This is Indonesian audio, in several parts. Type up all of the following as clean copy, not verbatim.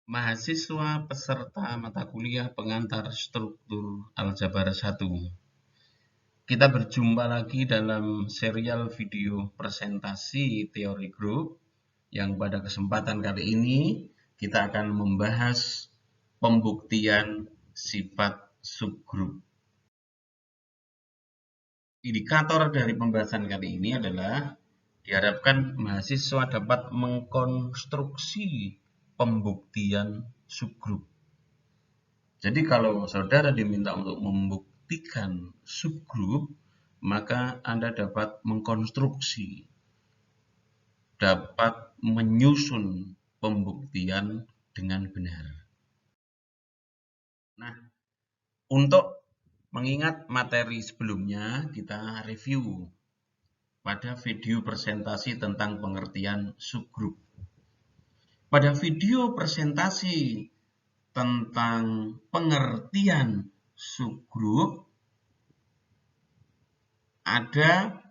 Mahasiswa peserta mata kuliah pengantar struktur Aljabar 1. Kita berjumpa lagi dalam serial video presentasi teori grup yang pada kesempatan kali ini kita akan membahas pembuktian sifat subgrup. Indikator dari pembahasan kali ini adalah diharapkan mahasiswa dapat mengkonstruksi pembuktian subgrup. Jadi kalau saudara diminta untuk membuktikan subgrup, maka Anda dapat mengkonstruksi, dapat menyusun pembuktian dengan benar. Nah, untuk mengingat materi sebelumnya, kita review pada video presentasi tentang pengertian subgrup. Pada video presentasi tentang pengertian subgrup, ada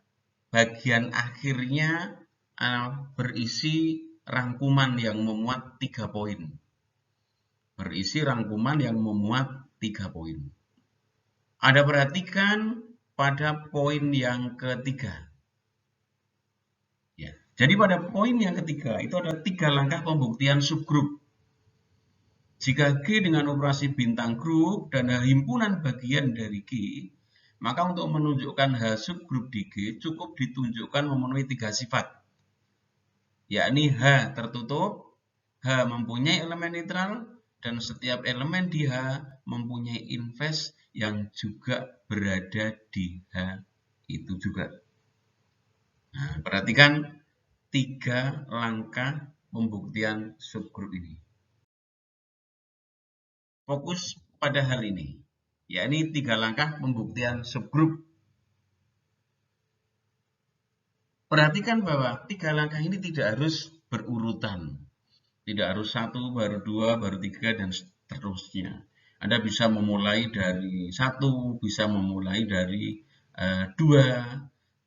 bagian akhirnya berisi rangkuman yang memuat 3 poin. Anda perhatikan pada poin yang ketiga. Ya, jadi pada poin yang ketiga itu ada 3 langkah pembuktian subgrup. Jika G dengan operasi bintang grup dan H himpunan bagian dari G, maka untuk menunjukkan H subgrup di G cukup ditunjukkan memenuhi 3 sifat, yakni H tertutup, H mempunyai elemen netral, dan setiap elemen di H mempunyai inverse yang juga berada di H itu juga. Nah, perhatikan 3 langkah pembuktian subgrup ini. Fokus pada hal ini, yakni 3 langkah pembuktian subgrup. Perhatikan bahwa 3 langkah ini tidak harus berurutan. Tidak harus 1, baru 2, baru 3, dan seterusnya. Anda bisa memulai dari 1, bisa memulai dari 2.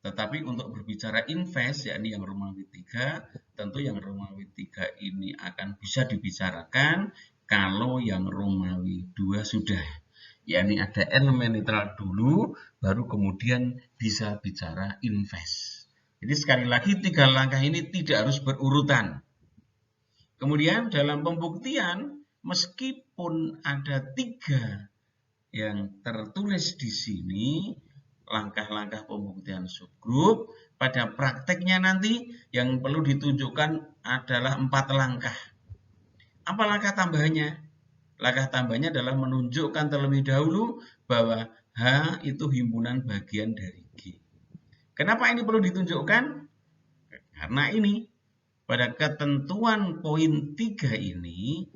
Tetapi untuk berbicara inverse, yakni yang Romawi 3, tentu yang Romawi 3 ini akan bisa dibicarakan kalau yang Romawi 2 sudah. Yakni ada elemen netral dulu, baru kemudian bisa bicara inverse. Jadi sekali lagi 3 langkah ini tidak harus berurutan. Kemudian dalam pembuktian, meskipun ada 3 yang tertulis di sini, langkah-langkah pembuktian subgrup, pada prakteknya nanti yang perlu ditunjukkan adalah 4 langkah. Apa langkah tambahannya? Langkah tambahannya adalah menunjukkan terlebih dahulu bahwa H itu himpunan bagian dari G. Kenapa ini perlu ditunjukkan? Karena ini, pada ketentuan poin 3 ini,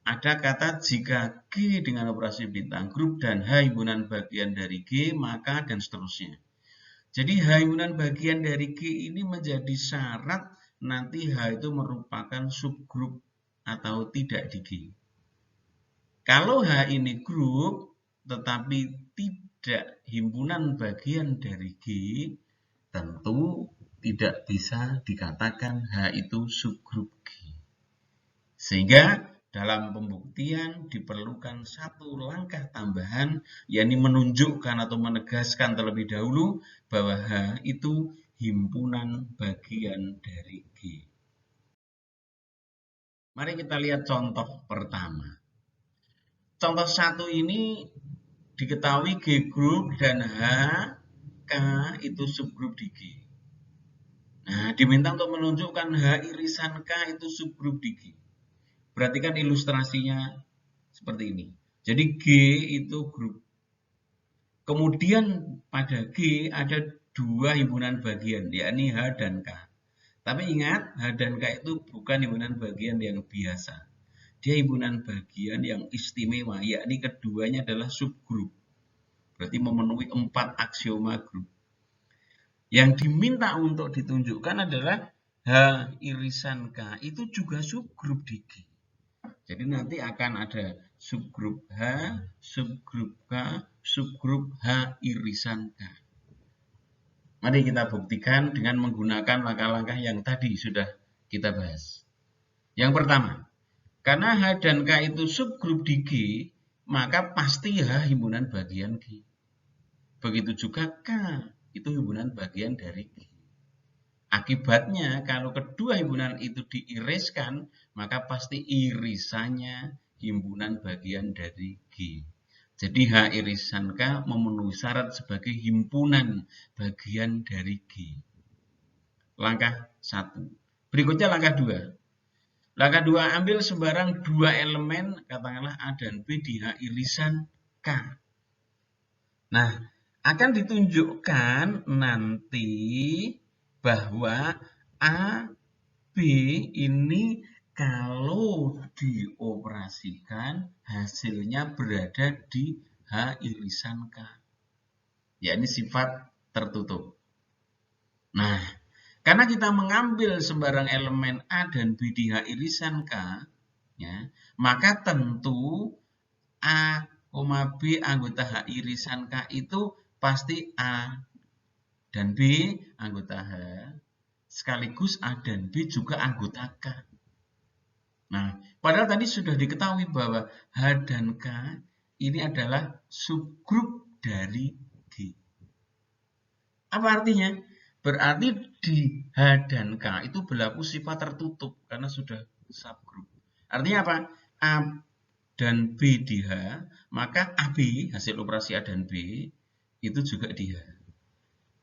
ada kata jika G dengan operasi bintang grup dan H himpunan bagian dari G, maka dan seterusnya. Jadi H himpunan bagian dari G ini menjadi syarat nanti H itu merupakan subgrup atau tidak di G. Kalau H ini grup tetapi tidak himpunan bagian dari G, tentu tidak bisa dikatakan H itu subgrup G. Sehingga dalam pembuktian diperlukan 1 langkah tambahan, yakni menunjukkan atau menegaskan terlebih dahulu bahwa H itu himpunan bagian dari G. Mari kita lihat contoh pertama. Contoh 1 ini diketahui G grup dan H, K itu subgrup di G. Nah, diminta untuk menunjukkan H irisan K itu subgrup di G. Perhatikan ilustrasinya seperti ini. Jadi G itu grup. Kemudian pada G ada 2 himpunan bagian, yakni H dan K. Tapi ingat, H dan K itu bukan himpunan bagian yang biasa. Dia himpunan bagian yang istimewa, yakni keduanya adalah subgrup. Berarti memenuhi 4 aksioma grup. Yang diminta untuk ditunjukkan adalah H irisan K itu juga subgrup di G. Jadi nanti akan ada subgrup H, subgrup K, subgrup H irisan K. Mari kita buktikan dengan menggunakan langkah-langkah yang tadi sudah kita bahas. Yang pertama, Karena H dan K itu subgrup di G, maka pasti H himpunan bagian G. Begitu juga K itu himpunan bagian dari G. Akibatnya kalau kedua himpunan itu diiriskan, maka pasti irisannya himpunan bagian dari G. Jadi H irisan K memenuhi syarat sebagai himpunan bagian dari G. Langkah 1. Berikutnya langkah 2. Langkah 2, ambil sembarang dua elemen, katakanlah A dan B di H irisan K. Nah, akan ditunjukkan nanti bahwa A, B ini kalau dioperasikan hasilnya berada di H irisan K. Ya, ini sifat tertutup. Nah, karena kita mengambil sembarang elemen A dan B di H irisan K, ya, maka tentu A, B anggota H irisan K itu pasti A dan B anggota H, sekaligus A dan B juga anggota K. Nah, padahal tadi sudah diketahui bahwa H dan K ini adalah subgrup dari G. Apa artinya? Berarti di H dan K itu berlaku sifat tertutup karena sudah subgrup. Artinya apa? A dan B di H, maka AB, hasil operasi A dan B, itu juga di H.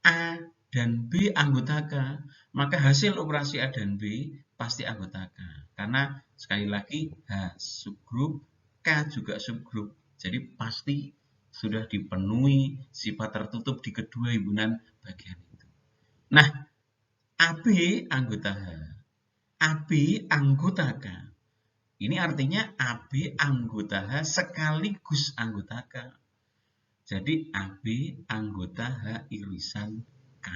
A dan B anggota K, maka hasil operasi A dan B pasti anggota K. Karena sekali lagi H subgrup, K juga subgrup. Jadi pasti sudah dipenuhi sifat tertutup di kedua himpunan bagian itu. Nah, AB anggota H, AB anggota K. Ini artinya AB anggota H sekaligus anggota K. Jadi AB anggota H irisan K.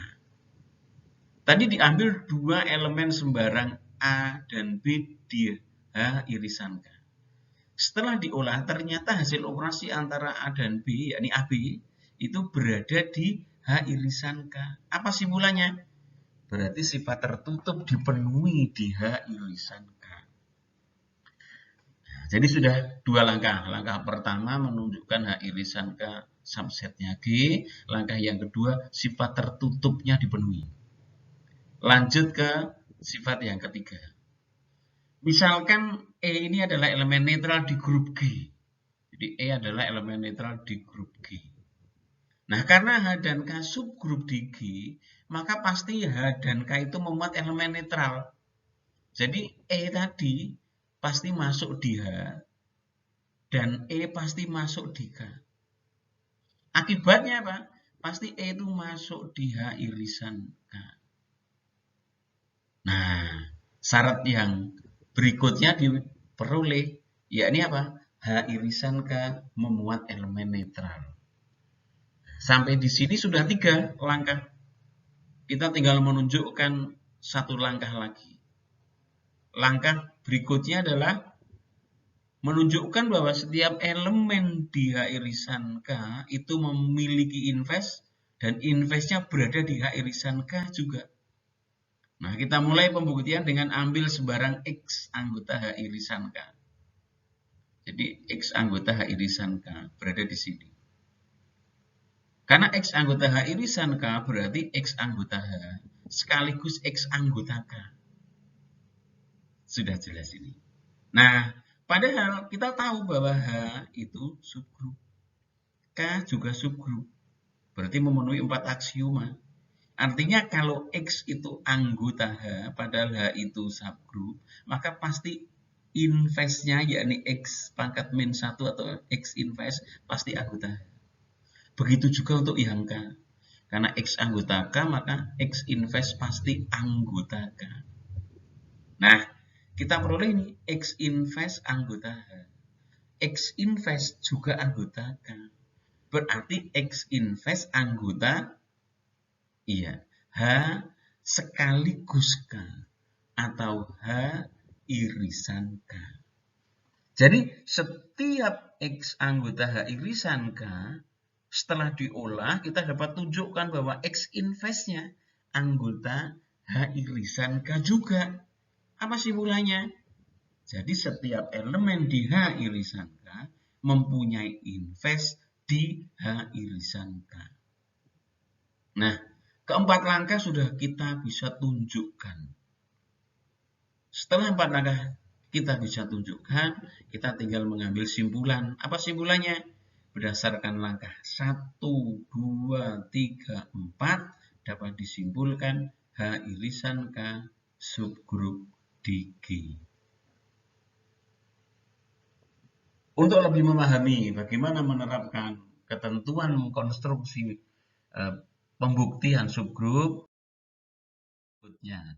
Tadi diambil dua elemen sembarang A dan B di H irisan K. Setelah diolah, ternyata hasil operasi antara A dan B, yakni AB, itu berada di H irisan K. Apa simpulannya? Berarti sifat tertutup dipenuhi di H irisan K. Jadi sudah dua langkah. Langkah pertama menunjukkan H irisan K subsetnya G. Langkah yang kedua, sifat tertutupnya dipenuhi. Lanjut ke sifat yang ketiga. Misalkan E ini adalah elemen netral di grup G. Jadi E adalah elemen netral di grup G. Nah, karena H dan K subgrup di G, maka pasti H dan K itu memuat elemen netral. Jadi E tadi pasti masuk di H, dan E pasti masuk di K. Akibatnya apa? Pasti E itu masuk di H irisan K. Nah, syarat yang berikutnya diperoleh, yakni apa? H irisan K memuat elemen netral. Sampai di sini sudah 3 langkah. Kita tinggal menunjukkan satu langkah lagi. Langkah berikutnya adalah menunjukkan bahwa setiap elemen di H irisan K itu memiliki inverse dan inverse-nya berada di H irisan K juga. Nah, kita mulai pembuktian dengan ambil sembarang X anggota H irisan K. Jadi X anggota H irisan K berada di sini. Karena X anggota H irisan K berarti X anggota H sekaligus X anggota K. Sudah jelas ini. Nah, padahal kita tahu bahwa H itu subgrup. K juga subgrup. Berarti memenuhi 4 aksioma. Artinya kalau X itu anggota H, padahal H itu subgrup, maka pasti inverse-nya, yakni X pangkat min 1 atau X inverse, pasti anggota H. Begitu juga untuk yang K. Karena X anggota K, maka X inverse pasti anggota K. Nah, kita peroleh ini X inverse anggota H. X inverse juga anggota K. Berarti X inverse anggota H sekaligus K atau H irisan K. Jadi setiap X anggota H irisan K setelah diolah kita dapat tunjukkan bahwa X inverse-nya anggota H irisan K juga. Apa simpulannya? Jadi setiap elemen di H irisan K mempunyai invers di H irisan K. Nah, keempat langkah sudah kita bisa tunjukkan. Setelah 4 langkah kita bisa tunjukkan, kita tinggal mengambil simpulan. Apa simpulannya? Berdasarkan langkah 1, 2, 3, 4 dapat disimpulkan H irisan K subgrup DG. Untuk lebih memahami bagaimana menerapkan ketentuan konstruksi pembuktian subgrup,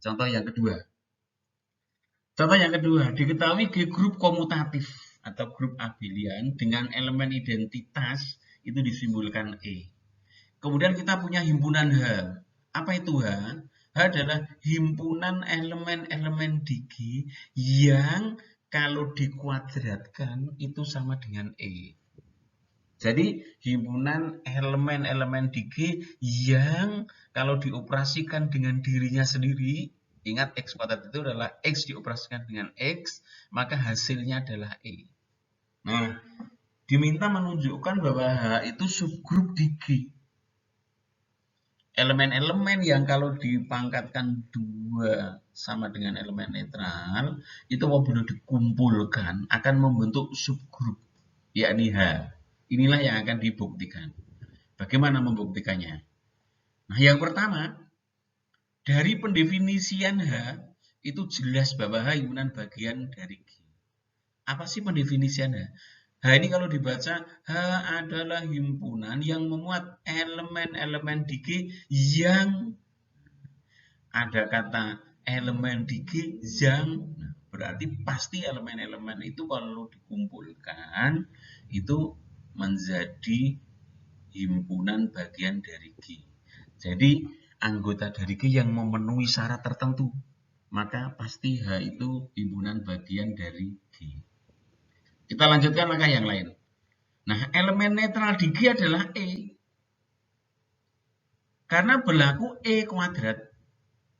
contoh yang kedua. Contoh yang kedua, diketahui G grup komutatif atau grup abelian dengan elemen identitas itu disimbolkan E. Kemudian kita punya himpunan H. Apa itu H? H adalah himpunan elemen-elemen di G yang kalau dikuadratkan itu sama dengan E. Jadi himpunan elemen-elemen di G yang kalau dioperasikan dengan dirinya sendiri, ingat X kuadrat itu adalah X dioperasikan dengan X, maka hasilnya adalah E. Nah, diminta menunjukkan bahwa H itu subgrup di G. Elemen-elemen yang kalau dipangkatkan 2 sama dengan elemen netral, itu apabila dikumpulkan akan membentuk subgrup, yakni H. Inilah yang akan dibuktikan. Bagaimana membuktikannya? Nah, yang pertama, dari pendefinisian H, itu jelas bahwa H himpunan bagian dari G. Apa sih pendefinisian H? H ini kalau dibaca, H adalah himpunan yang memuat elemen-elemen di G yang ada kata elemen di G yang, berarti pasti elemen-elemen itu kalau dikumpulkan itu menjadi himpunan bagian dari G. Jadi anggota dari G yang memenuhi syarat tertentu, maka pasti H itu himpunan bagian dari G. Kita lanjutkan langkah yang lain. Nah, elemen netral di G adalah E. Karena berlaku E kuadrat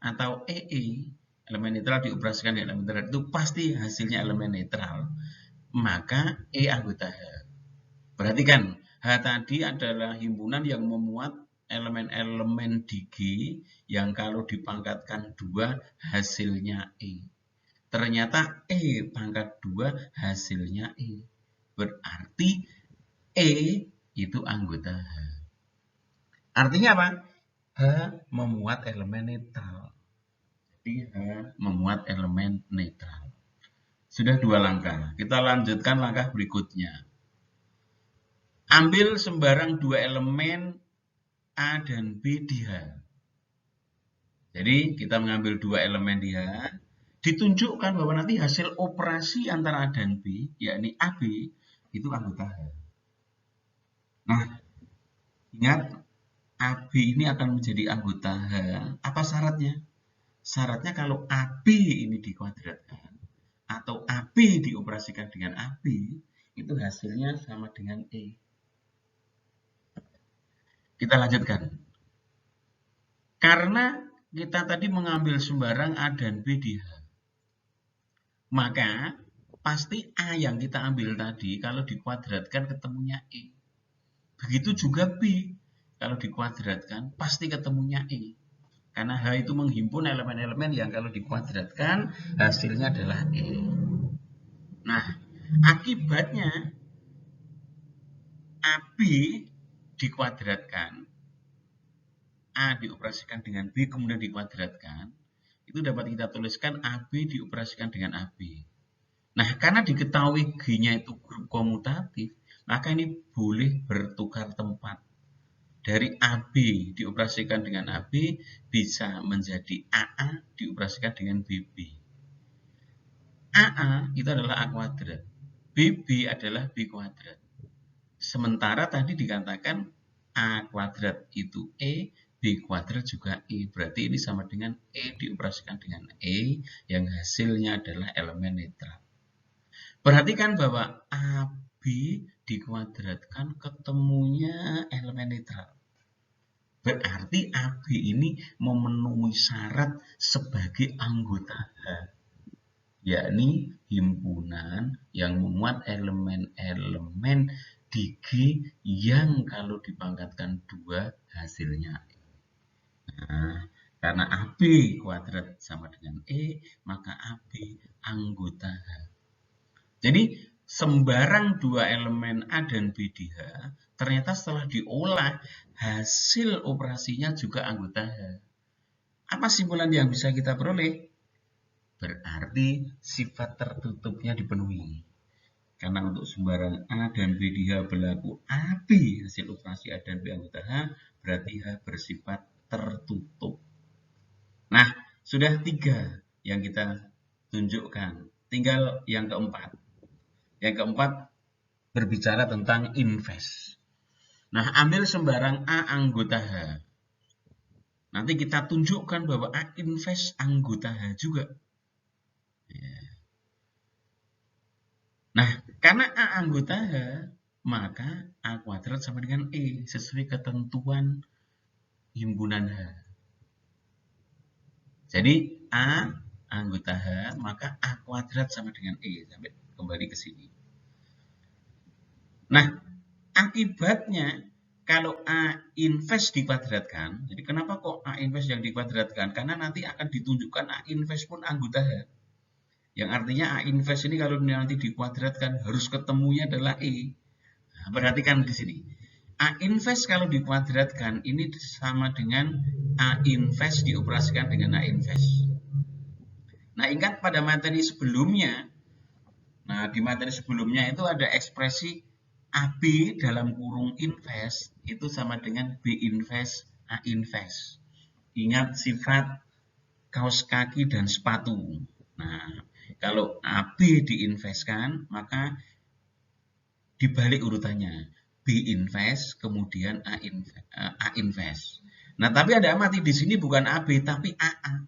atau EE, elemen netral dioperasikan dengan elemen netral itu pasti hasilnya elemen netral. Maka E anggota H. Perhatikan, H tadi adalah himpunan yang memuat elemen-elemen di G yang kalau dipangkatkan 2 hasilnya E. Ternyata E pangkat 2 hasilnya E. Berarti E itu anggota H. Artinya apa? H memuat elemen netral. Jadi H memuat elemen netral. Sudah 2 langkah. Kita lanjutkan langkah berikutnya. Ambil sembarang 2 elemen A dan B di H. Jadi kita mengambil 2 elemen di H. Ditunjukkan bahwa nanti hasil operasi antara A dan B, yakni AB, itu anggota H. Nah, ingat AB ini akan menjadi anggota H. Apa syaratnya? Syaratnya kalau AB ini dikuadratkan atau AB dioperasikan dengan AB, itu hasilnya sama dengan E. Kita lanjutkan. Karena kita tadi mengambil sembarang A dan B di H, maka pasti A yang kita ambil tadi kalau dikuadratkan ketemunya E. Begitu juga B, kalau dikuadratkan pasti ketemunya E. Karena H itu menghimpun elemen-elemen yang kalau dikuadratkan hasilnya adalah E. Nah, akibatnya AB dikuadratkan, A dioperasikan dengan B kemudian dikuadratkan, itu dapat kita tuliskan AB dioperasikan dengan AB. Nah, karena diketahui G-nya itu grup komutatif, maka ini boleh bertukar tempat. Dari AB dioperasikan dengan AB bisa menjadi AA dioperasikan dengan BB. AA itu adalah A kuadrat, BB adalah B kuadrat. Sementara tadi dikatakan A kuadrat itu E, B kuadrat juga E. Berarti ini sama dengan E dioperasikan dengan E yang hasilnya adalah elemen netral. Perhatikan bahwa AB dikuadratkan ketemunya elemen netral. Berarti AB ini memenuhi syarat sebagai anggota H. yakni himpunan yang memuat elemen-elemen di G yang kalau dipangkatkan 2 hasilnya. Nah, karena AB kuadrat sama dengan E, maka AB anggota H. Jadi sembarang 2 elemen A dan B di H, ternyata setelah diolah, hasil operasinya juga anggota H. Apa simpulan yang bisa kita peroleh? Berarti sifat tertutupnya dipenuhi. Karena untuk sembarang A dan B di H berlaku AB hasil operasi A dan B anggota H, berarti H bersifat tertutup. Nah, sudah 3 yang kita tunjukkan. Tinggal yang keempat. Yang keempat berbicara tentang invers. Nah, ambil sembarang A anggota H. Nanti kita tunjukkan bahwa A invers anggota H juga. Nah, karena A anggota H, maka A kuadrat sama dengan E sesuai ketentuan himpunan H. Jadi A anggota H, maka A kuadrat sama dengan E. Sampai kembali ke sini. Nah, akibatnya kalau A invers dikuadratkan, jadi kenapa kok A invers yang dikuadratkan? Karena nanti akan ditunjukkan A invers pun anggota H. Yang artinya A invers ini kalau nanti dikuadratkan harus ketemunya adalah E. Nah, perhatikan di sini. A invers kalau dikuadratkan ini sama dengan A invers dioperasikan dengan A invers. Nah, ingat pada materi sebelumnya. Nah, di materi sebelumnya itu ada ekspresi AB dalam kurung invers itu sama dengan B invers A invers. Ingat sifat kaos kaki dan sepatu. Nah, kalau AB diinverskan, maka dibalik urutannya. B invers, kemudian A invers. Nah, tapi ada mati di sini bukan AB, tapi AA.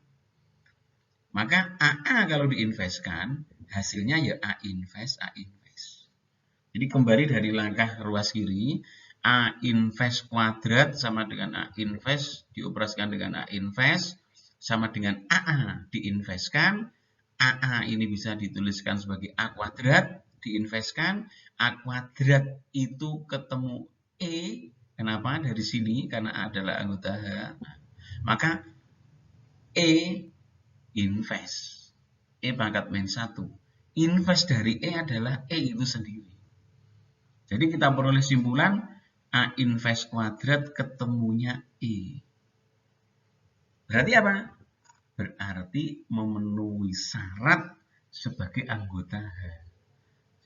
Maka AA kalau diinverskan, hasilnya ya A invers, A invers. Jadi kembali dari langkah ruas kiri, A invers kuadrat sama dengan A invers dioperasikan dengan A invers sama dengan AA diinverskan. AA ini bisa dituliskan sebagai A kuadrat diinverskan. A kuadrat itu ketemu E. Kenapa? Dari sini karena A adalah anggota H. Maka E invers. E pangkat min 1. Invers dari E adalah E itu sendiri. Jadi kita peroleh simpulan A invers kuadrat ketemunya E. Berarti apa? Berarti memenuhi syarat sebagai anggota H.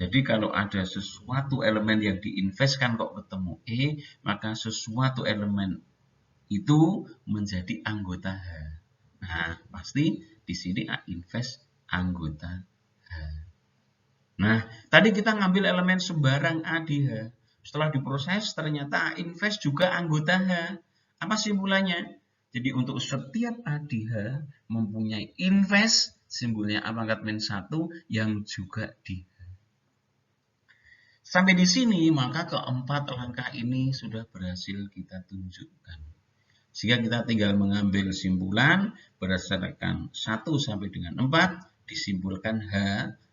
Jadi kalau ada sesuatu elemen yang diinverskan kok ketemu E, maka sesuatu elemen itu menjadi anggota H. Nah, pasti di sini A invers anggota H. Nah, tadi kita ngambil elemen sembarang A di H. Setelah diproses, ternyata A invers juga anggota H. Apa simpulannya? Jadi untuk setiap A di H mempunyai invers, simbolnya A pangkat min 1 yang juga di H. Sampai di sini, maka keempat langkah ini sudah berhasil kita tunjukkan. Sehingga kita tinggal mengambil simpulan berdasarkan 1 sampai dengan 4, disimpulkan H,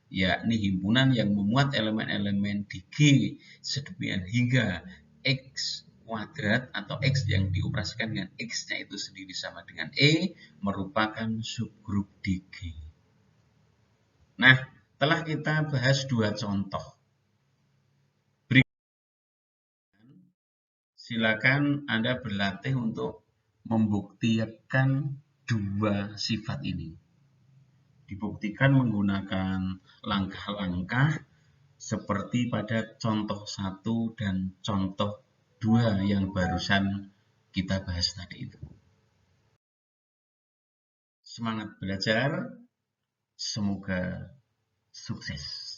yakni himpunan yang memuat elemen-elemen di G sedemikian hingga X kuadrat atau X yang dioperasikan dengan X-nya itu sendiri sama dengan E merupakan subgrup di G. Nah, telah kita bahas 2 contoh. Silakan Anda berlatih untuk membuktikan 2 sifat ini. Dibuktikan menggunakan langkah-langkah seperti pada contoh 1 dan contoh 2 yang barusan kita bahas tadi itu. Semangat belajar, semoga sukses.